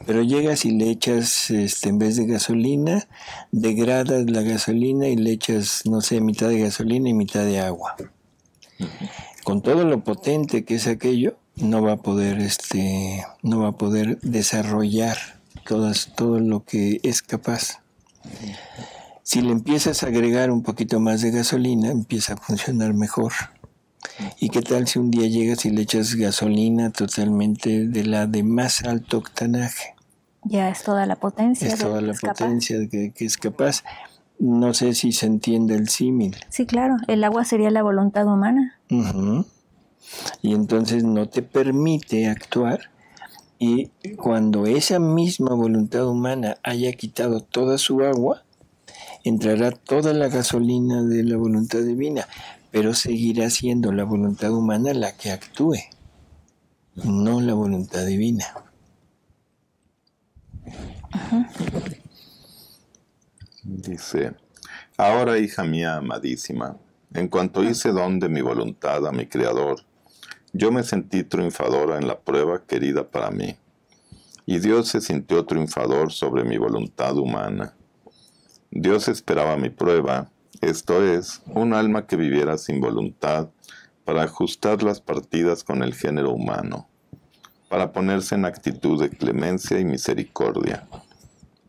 Pero llegas y le echas, en vez de gasolina, degradas la gasolina y le echas, no sé, mitad de gasolina y mitad de agua. Con todo lo potente que es aquello, no va a poder desarrollar todo lo que es capaz. Si le empiezas a agregar un poquito más de gasolina, empieza a funcionar mejor. ¿Y qué tal si un día llegas y le echas gasolina totalmente de la de más alto octanaje? Ya es toda la potencia. Es toda la potencia que es capaz. No sé si se entiende el símil. Sí, claro. El agua sería la voluntad humana. Y entonces no te permite actuar. Y cuando esa misma voluntad humana haya quitado toda su agua, entrará toda la gasolina de la voluntad divina, pero seguirá siendo la voluntad humana la que actúe, no la voluntad divina. Dice, ahora, hija mía amadísima, en cuanto hice don de mi voluntad a mi Creador, yo me sentí triunfadora en la prueba querida para mí, y Dios se sintió triunfador sobre mi voluntad humana. Dios esperaba mi prueba, esto es, un alma que viviera sin voluntad para ajustar las partidas con el género humano, para ponerse en actitud de clemencia y misericordia.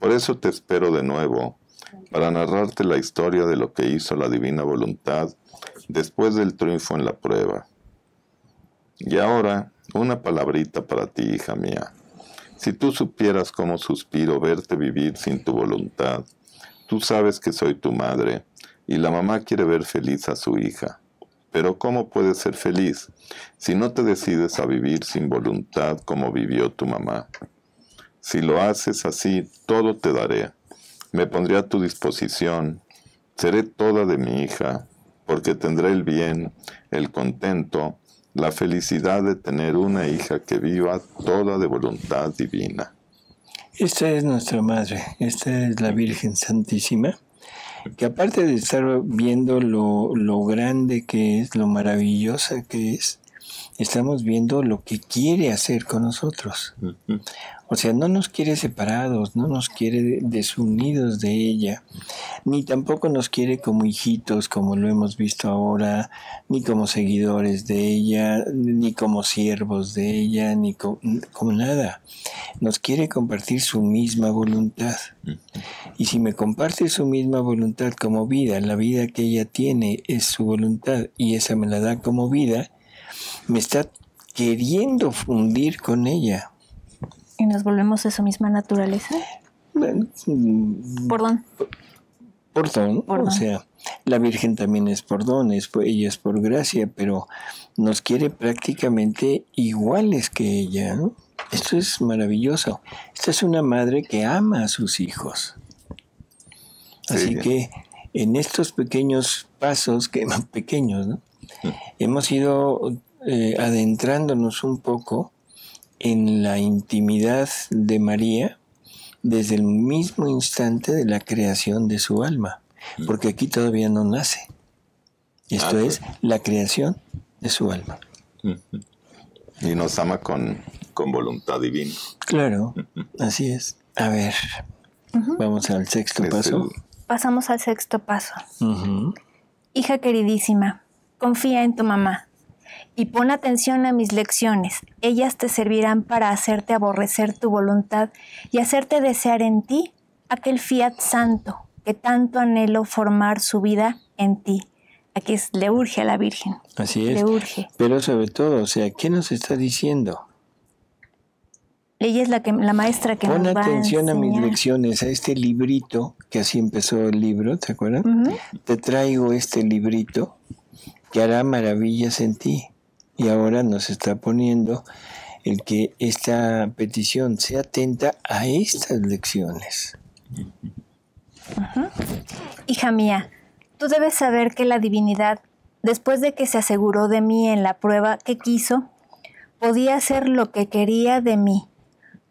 Por eso te espero de nuevo, para narrarte la historia de lo que hizo la divina voluntad después del triunfo en la prueba. Y ahora, una palabrita para ti, hija mía. Si tú supieras cómo suspiro verte vivir sin tu voluntad, tú sabes que soy tu madre, y la mamá quiere ver feliz a su hija. Pero ¿cómo puedes ser feliz si no te decides a vivir sin voluntad como vivió tu mamá? Si lo haces así, todo te daré. Me pondré a tu disposición, seré toda de mi hija, porque tendré el bien, el contento, la felicidad de tener una hija que viva toda de voluntad divina. Esta es nuestra Madre, esta es la Virgen Santísima, que aparte de estar viendo lo grande que es, lo maravillosa que es, estamos viendo lo que quiere hacer con nosotros. O sea, no nos quiere separados, no nos quiere desunidos de ella, ni tampoco nos quiere como hijitos, como lo hemos visto ahora, ni como seguidores de ella, ni como siervos de ella, ni como nada. Nos quiere compartir su misma voluntad. Y si me comparte su misma voluntad como vida, la vida que ella tiene es su voluntad y esa me la da como vida, me está queriendo fundir con ella. ¿Y nos volvemos de su misma naturaleza? Perdón. O sea, La Virgen también es por don, ella es por gracia, pero nos quiere prácticamente iguales que ella, ¿no? Esto es maravilloso. Esta es una madre que ama a sus hijos. Así que en estos pequeños pasos, que pequeños, ¿no? Hemos ido adentrándonos un poco en la intimidad de María desde el mismo instante de la creación de su alma, porque aquí todavía no nace. Esto es la creación de su alma. Y nos ama con voluntad divina. Claro, así es. A ver, vamos al sexto paso. Pasamos al sexto paso. Hija queridísima, confía en tu mamá y pon atención a mis lecciones. Ellas te servirán para hacerte aborrecer tu voluntad y hacerte desear en ti aquel fiat santo que tanto anhelo formar su vida en ti. Aquí le urge a la Virgen. Así es. Le urge. Pero sobre todo, o sea, ¿qué nos está diciendo? Ella es la maestra que Pon nos va a atención a mis enseñar. lecciones, a este librito, que así empezó el libro, ¿te acuerdas? Te traigo este librito que hará maravillas en ti. Y ahora nos está poniendo el que esta petición sea atenta a estas lecciones. Hija mía, tú debes saber que la divinidad, después de que se aseguró de mí en la prueba que quiso, podía hacer lo que quería de mí.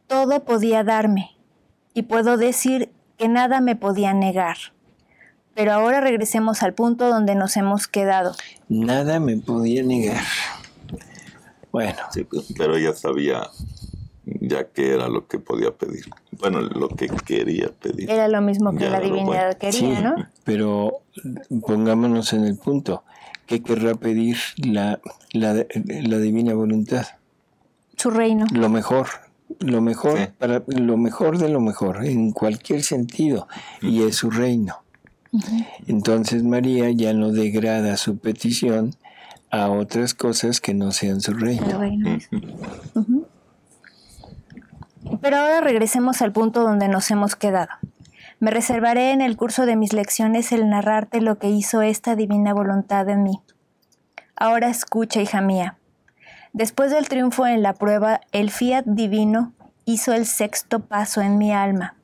Todo podía darme, y puedo decir que nada me podía negar. Pero ahora regresemos al punto donde nos hemos quedado. Nada me podía negar. Bueno. Sí, pero ella sabía ya qué era lo que podía pedir. Bueno, lo que quería pedir. Era lo mismo que Ya la era lo divinidad quería, Sí, ¿no? pero pongámonos en el punto. ¿Qué querrá pedir la divina voluntad? Su reino. Lo mejor, Sí. para lo mejor de lo mejor, en cualquier sentido, y es su reino. Entonces María ya no degrada su petición a otras cosas que no sean su El reino. reino. Pero ahora regresemos al punto donde nos hemos quedado. Me reservaré en el curso de mis lecciones el narrarte lo que hizo esta divina voluntad en mí. Ahora escucha, hija mía. Después del triunfo en la prueba, el fiat divino hizo el sexto paso en mi alma,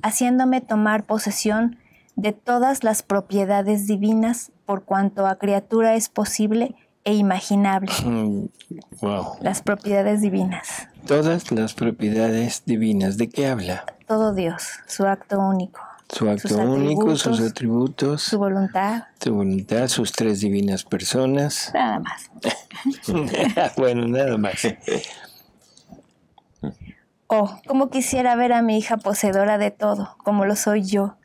haciéndome tomar posesión de todas las propiedades divinas por cuanto a criatura es posible e imaginable. Wow. Las propiedades divinas. Todas las propiedades divinas. ¿De qué habla? Todo Dios, su acto único. Su acto Sus único, sus atributos, atributos, su voluntad. sus tres divinas personas. Nada más. Bueno, nada más. Oh, cómo quisiera ver a mi hija poseedora de todo, como lo soy yo.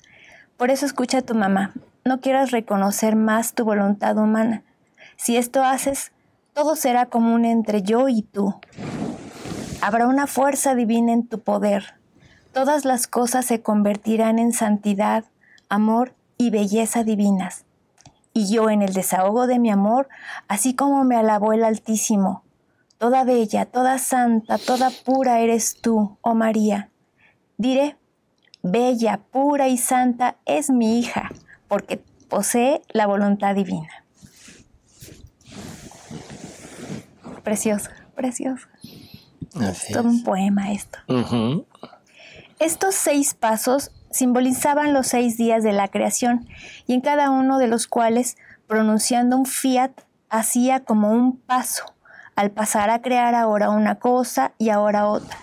Por eso escucha a tu mamá. No quieras reconocer más tu voluntad humana. Si esto haces, todo será común entre yo y tú. Habrá una fuerza divina en tu poder. Todas las cosas se convertirán en santidad, amor y belleza divinas. Y yo en el desahogo de mi amor, así como me alabó el Altísimo, toda bella, toda santa, toda pura eres tú, oh María. Diré, bella, pura y santa es mi hija, porque posee la voluntad divina. Precioso, precioso. Así Todo es. un poema esto. Ujú. Estos 6 pasos simbolizaban los 6 días de la creación, y en cada uno de los cuales, pronunciando un fiat, hacía como un paso, al pasar a crear ahora una cosa y ahora otra.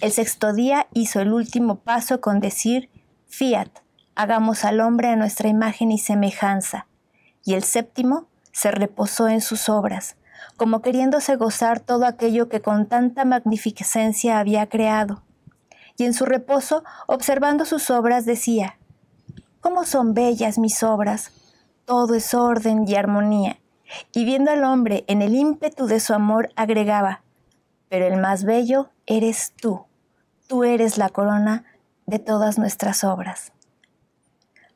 El sexto día hizo el último paso con decir, fiat, hagamos al hombre a nuestra imagen y semejanza. Y el séptimo se reposó en sus obras, como queriéndose gozar todo aquello que con tanta magnificencia había creado. Y en su reposo, observando sus obras, decía, «¿Cómo son bellas mis obras? Todo es orden y armonía». Y viendo al hombre en el ímpetu de su amor, agregaba, «Pero el más bello eres tú. Tú eres la corona de todas nuestras obras».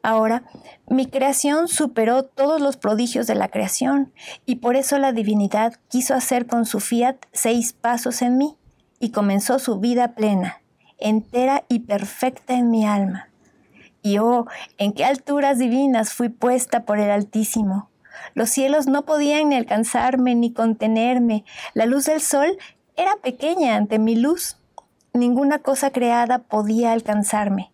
Ahora, mi creación superó todos los prodigios de la creación, y por eso la divinidad quiso hacer con su fiat 6 pasos en mí, y comenzó su vida plena, entera y perfecta en mi alma. Y oh, en qué alturas divinas fui puesta por el Altísimo. Los cielos no podían ni alcanzarme ni contenerme. La luz del sol era pequeña ante mi luz. Ninguna cosa creada podía alcanzarme.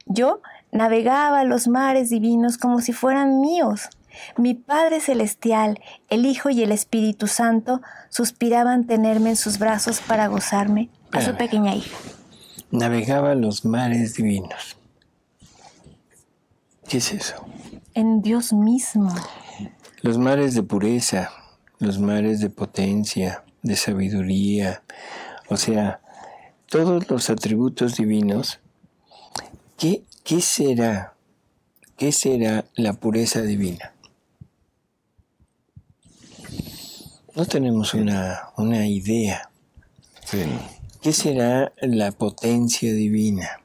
Yo navegaba los mares divinos como si fueran míos. Mi Padre Celestial, el Hijo y el Espíritu Santo suspiraban tenerme en sus brazos para gozarme a su pequeña hija. Navegaba los mares divinos. ¿Qué es eso? En Dios mismo. Los mares de pureza, los mares de potencia, de sabiduría, o sea, todos los atributos divinos. ¿Qué será? ¿Qué será la pureza divina? No tenemos una idea. Sí. ¿Qué será la potencia divina?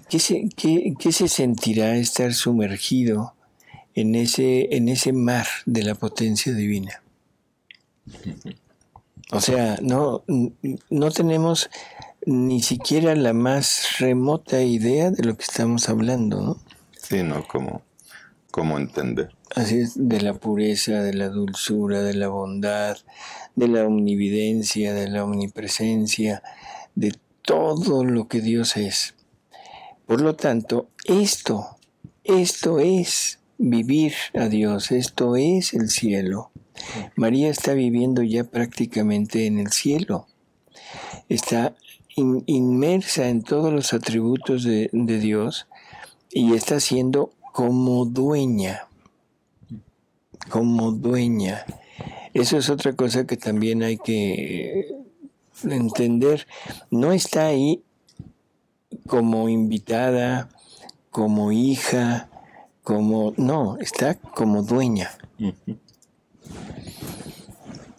¿Qué se sentirá estar sumergido en ese mar de la potencia divina? O sea, no tenemos ni siquiera la más remota idea de lo que estamos hablando, ¿no? Sí, ¿no? ¿Cómo entender? Así es, de la pureza, de la dulzura, de la bondad, de la omnividencia, de la omnipresencia, de todo lo que Dios es. Por lo tanto, esto es vivir a Dios, esto es el cielo. María está viviendo ya prácticamente en el cielo. Está inmersa en todos los atributos de Dios y está siendo como dueña. Como dueña. Eso es otra cosa que también hay que entender. No está ahí como invitada, como hija, no, está como dueña.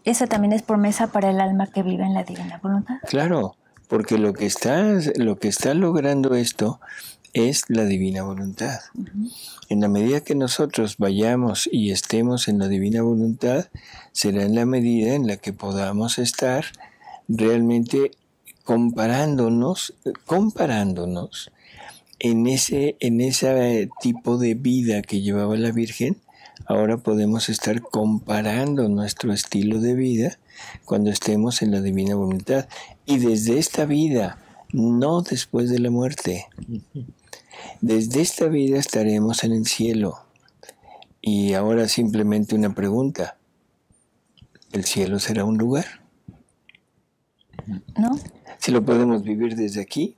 Esa también es promesa para el alma que vive en la divina voluntad. Claro, porque lo que está logrando esto es la divina voluntad. Uh-huh. En la medida que nosotros vayamos y estemos en la divina voluntad, será en la medida en la que podamos estar realmente comparándonos en ese tipo de vida que llevaba la Virgen. Ahora podemos estar comparando nuestro estilo de vida cuando estemos en la divina voluntad. Y desde esta vida, no después de la muerte. Desde esta vida estaremos en el cielo. Y ahora simplemente una pregunta. ¿El cielo será un lugar? ¿No? Si lo podemos vivir desde aquí.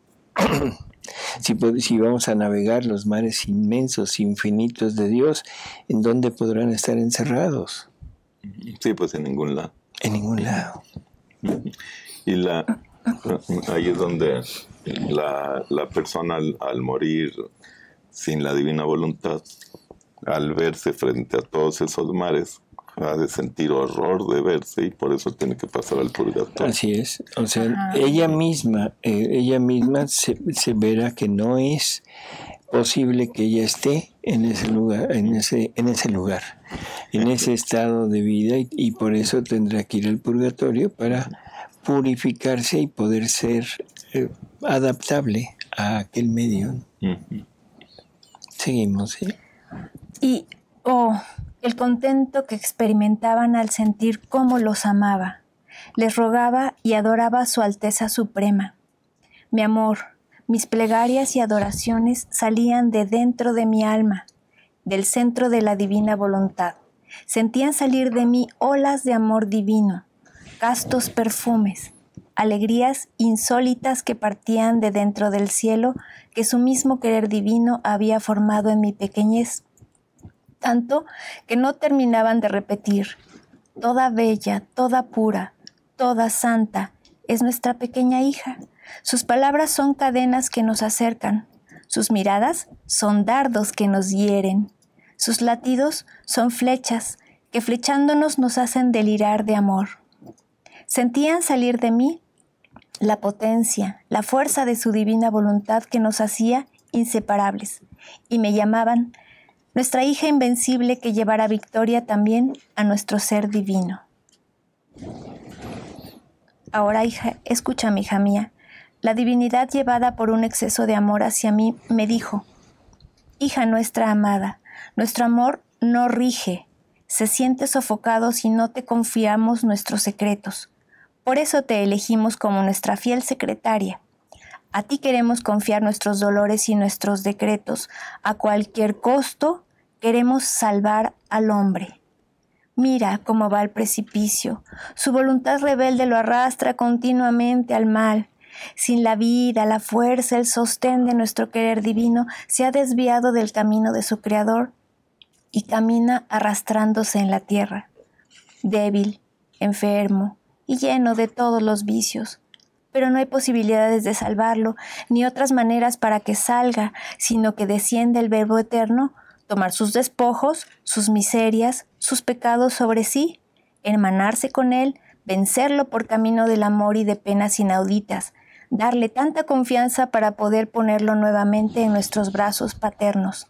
Si vamos a navegar los mares inmensos, infinitos de Dios, ¿en dónde podrán estar encerrados? Sí, pues en ningún lado. En ningún lado. Y ahí es donde la persona al morir sin la divina voluntad, al verse frente a todos esos mares, ha de sentir horror de verse y por eso tiene que pasar al purgatorio. Así es. O sea, ella misma se verá que no es posible que ella esté en ese lugar, en ese estado de vida y por eso tendrá que ir al purgatorio para purificarse y poder ser adaptable a aquel medio. Uh-huh. Seguimos, ¿sí? Y el contento que experimentaban al sentir cómo los amaba. Les rogaba y adoraba a su Alteza Suprema. Mi amor, mis plegarias y adoraciones salían de dentro de mi alma, del centro de la divina voluntad. Sentían salir de mí olas de amor divino, castos perfumes, alegrías insólitas que partían de dentro del cielo que su mismo querer divino había formado en mi pequeñez, tanto que no terminaban de repetir: toda bella, toda pura, toda santa es nuestra pequeña hija. Sus palabras son cadenas que nos acercan, sus miradas son dardos que nos hieren, sus latidos son flechas que flechándonos nos hacen delirar de amor. Sentían salir de mí la potencia, la fuerza de su divina voluntad que nos hacía inseparables, y me llamaban nuestra hija invencible que llevará victoria también a nuestro ser divino. Ahora, hija, escúchame, hija mía. La divinidad llevada por un exceso de amor hacia mí me dijo: Hija nuestra amada, nuestro amor no rige, se siente sofocado si no te confiamos nuestros secretos. Por eso te elegimos como nuestra fiel secretaria. A ti queremos confiar nuestros dolores y nuestros decretos. A cualquier costo queremos salvar al hombre. Mira cómo va al precipicio. Su voluntad rebelde lo arrastra continuamente al mal. Sin la vida, la fuerza, el sostén de nuestro querer divino, se ha desviado del camino de su Creador y camina arrastrándose en la tierra, débil, enfermo y lleno de todos los vicios. Pero no hay posibilidades de salvarlo, ni otras maneras para que salga, sino que desciende el Verbo Eterno, tomar sus despojos, sus miserias, sus pecados sobre sí, hermanarse con él, vencerlo por camino del amor y de penas inauditas, darle tanta confianza para poder ponerlo nuevamente en nuestros brazos paternos.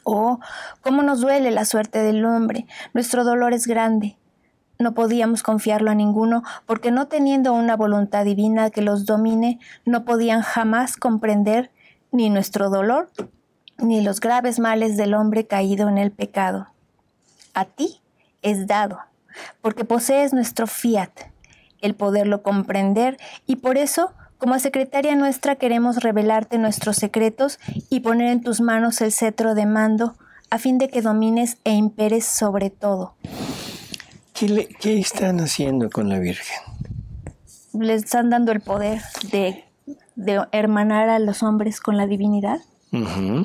Oh, cómo nos duele la suerte del hombre, nuestro dolor es grande. No podíamos confiarlo a ninguno, porque no teniendo una voluntad divina que los domine, no podían jamás comprender ni nuestro dolor, ni los graves males del hombre caído en el pecado. A ti es dado, porque posees nuestro fiat, el poderlo comprender, y por eso, como secretaria nuestra, queremos revelarte nuestros secretos y poner en tus manos el cetro de mando, a fin de que domines e imperes sobre todo. ¿Qué están haciendo con la Virgen? Les están dando el poder de hermanar a los hombres con la divinidad. Uh-huh.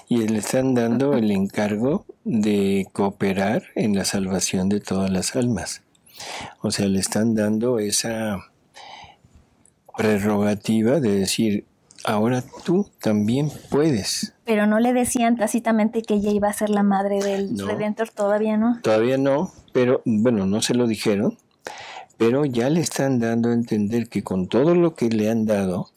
Y le están dando el encargo de cooperar en la salvación de todas las almas. O sea, le están dando esa prerrogativa de decir, ahora tú también puedes. Pero no le decían tácitamente que ella iba a ser la madre del Redentor, todavía no. Todavía no, pero bueno, no se lo dijeron, pero ya le están dando a entender que con todo lo que le han dado,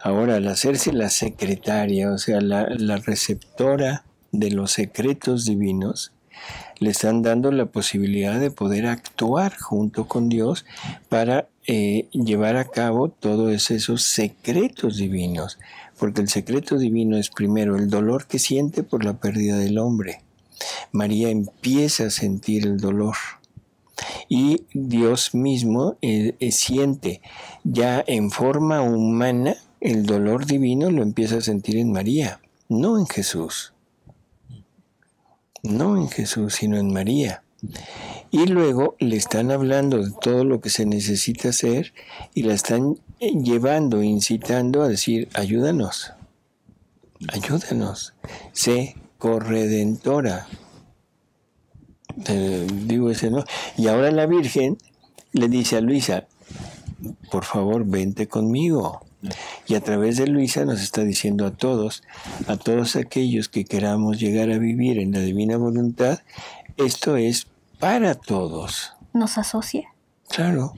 ahora al hacerse la secretaria, o sea, la receptora de los secretos divinos, le están dando la posibilidad de poder actuar junto con Dios para llevar a cabo todos esos secretos divinos, porque el secreto divino es primero el dolor que siente por la pérdida del hombre. María empieza a sentir el dolor y Dios mismo siente ya en forma humana el dolor divino, lo empieza a sentir en María, no en Jesús. No en Jesús, sino en María. Y luego le están hablando de todo lo que se necesita hacer y la están llevando, incitando a decir, ayúdanos, sé corredentora. Digo ese, ¿no? Y ahora la Virgen le dice a Luisa, por favor, vente conmigo. Y a través de Luisa nos está diciendo a todos aquellos que queramos llegar a vivir en la divina voluntad, esto es para todos. ¿Nos asocia? Claro.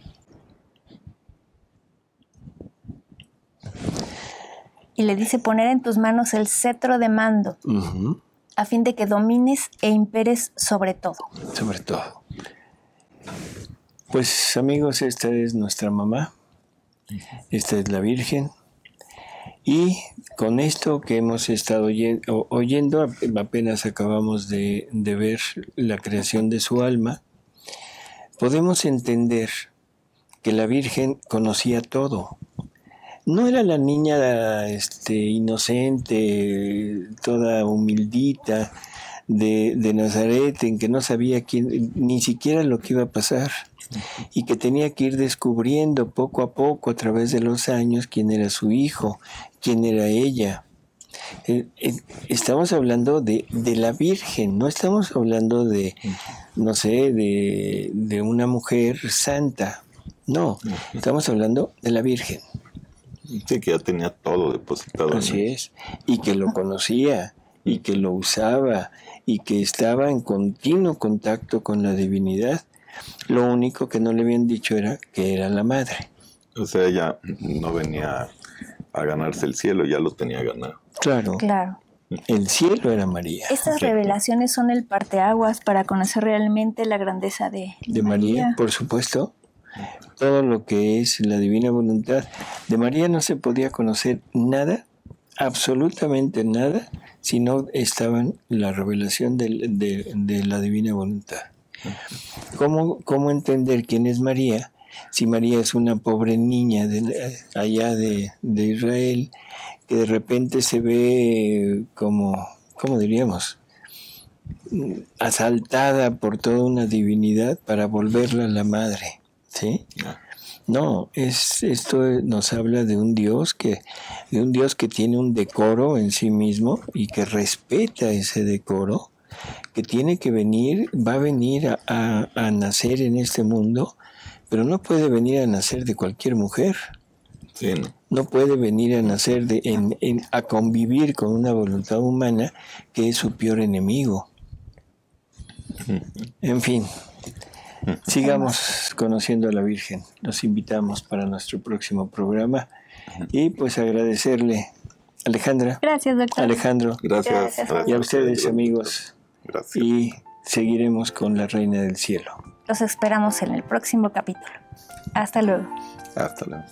Y le dice poner en tus manos el cetro de mando, uh-huh, a fin de que domines e imperes sobre todo. Sobre todo. Pues amigos, esta es nuestra mamá. Esta es la Virgen, y con esto que hemos estado oyendo, apenas acabamos de ver la creación de su alma, podemos entender que la Virgen conocía todo. No era la niña inocente, toda humildita de Nazaret, en que no sabía ni siquiera lo que iba a pasar, y que tenía que ir descubriendo poco a poco a través de los años quién era su hijo, quién era ella. Estamos hablando de la Virgen, no estamos hablando de una mujer santa, no, estamos hablando de la Virgen. Sí, que ya tenía todo depositado. Así es, y que lo conocía, y que lo usaba, y que estaba en continuo contacto con la divinidad. Lo único que no le habían dicho era que era la madre. O sea, ella no venía a ganarse el cielo, ya lo tenía ganado. Claro. El cielo era María. Estas revelaciones son el parteaguas para conocer realmente la grandeza de María. Por supuesto. Todo lo que es la divina voluntad. De María no se podía conocer nada absolutamente nada si no estaba en la revelación de la divina voluntad. ¿Cómo entender quién es María? Si María es una pobre niña allá de Israel, que de repente se ve como, ¿cómo diríamos?, asaltada por toda una divinidad para volverla la madre, ¿sí? No, esto nos habla de un Dios que tiene un decoro en sí mismo y que respeta ese decoro, que tiene que venir, va a venir a nacer en este mundo, pero no puede venir a nacer de cualquier mujer. Sí, ¿no? No puede venir a nacer a convivir con una voluntad humana que es su peor enemigo. En fin, sigamos conociendo a la Virgen. Los invitamos para nuestro próximo programa y pues agradecerle, Alejandra. Gracias, doctor. Alejandro. Gracias. Y a ustedes, amigos. Gracias. Y seguiremos con la Reina del Cielo. Los esperamos en el próximo capítulo. Hasta luego. Hasta luego.